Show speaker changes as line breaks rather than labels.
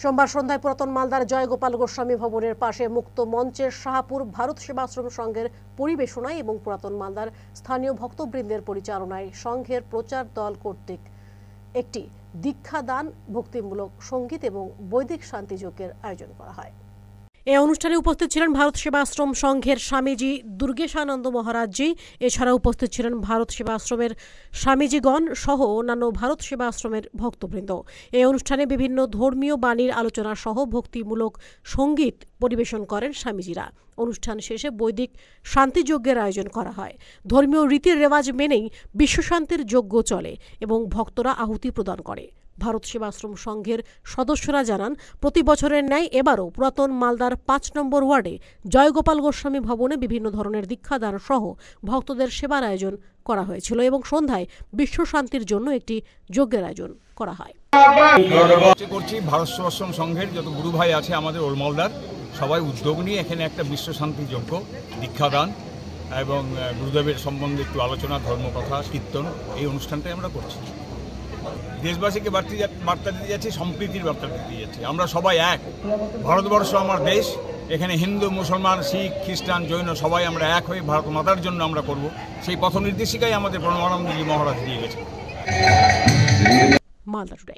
সোমবার সন্ধ্যায় পুরাতন মালদার জয়গোপাল গোস্বামী ভবনের পাশে মুক্ত মঞ্চের শাহপুর ভারত সেবাশ্রম সংঘের পরিবেশনায় এবং পুরাতন মালদার স্থানীয় ভক্তবৃন্দের পরিচালনায় সংঘের প্রচার দল কর্তৃক একটি দীক্ষাদান ভক্তিমূলক সঙ্গীত এবং বৈদিক শান্তিযজ্ঞের আয়োজন করা হয়। এই অনুষ্ঠানে উপস্থিত ছিলেন ভারত সেবাশ্রম সংঘের স্বামীজি দুর্গেশানন্দ মহারাজজি। এছাড়া উপস্থিত ছিলেন ভারত সেবাশ্রমের স্বামীজিগণ সহ অন্যান্য ভারত সেবাশ্রমের ভক্তবৃন্দ। এই অনুষ্ঠানে বিভিন্ন ধর্মীয় বাণীর আলোচনা সহ ভক্তিমূলক সঙ্গীত পরিবেশন করেন স্বামীজিরা। অনুষ্ঠান শেষে বৈদিক শান্তিযজ্ঞের আয়োজন করা হয়। ধর্মীয় রীতির রেওয়াজ মেনেই বিশ্বশান্তির যজ্ঞ চলে এবং ভক্তরা আহুতি প্রদান করে। ভারত সেবাশ্রম সংঘের সদস্যরা জানান, প্রতি বছরের ন্যায় এবারও পুরাতন মালদার ৫ নম্বর ওয়ার্ডে জয়গোপাল গোস্বামী ভবনে বিভিন্ন ধরনের দীক্ষাদান সহ ভক্তদের সেবার আয়োজন করা হয়েছিল এবং সন্ধ্যায় বিশ্ব শান্তির জন্য একটি যজ্ঞের আয়োজন করা হয়।
করছি ভারত সেবাশ্রম সংঘের যত গুরু ভাই আছে আমাদের ওল্ড মালদার সবাই উদ্যোগ নিয়ে এখানে একটা বিশ্ব শান্তি যজ্ঞ, দীক্ষাদান এবং গুরুদেবের সম্বন্ধে একটু আলোচনা, ধর্মকথা, কীর্তন, এই অনুষ্ঠানটাই আমরা করছি। দেশবাসীকে বার্তা দিতে যাচ্ছি, সম্প্রীতির বার্তা দিতে যাচ্ছি। আমরা সবাই এক, ভারতবর্ষ আমার দেশ, এখানে হিন্দু, মুসলমান, শিখ, খ্রিস্টান, জৈন সবাই আমরা এক হয়ে ভারত মাতার জন্য আমরা করব, সেই পথ নির্দেশিকাই আমাদের প্রণবানন্দজি মহারাজ দিয়ে গেছে।
মালদা টুডে।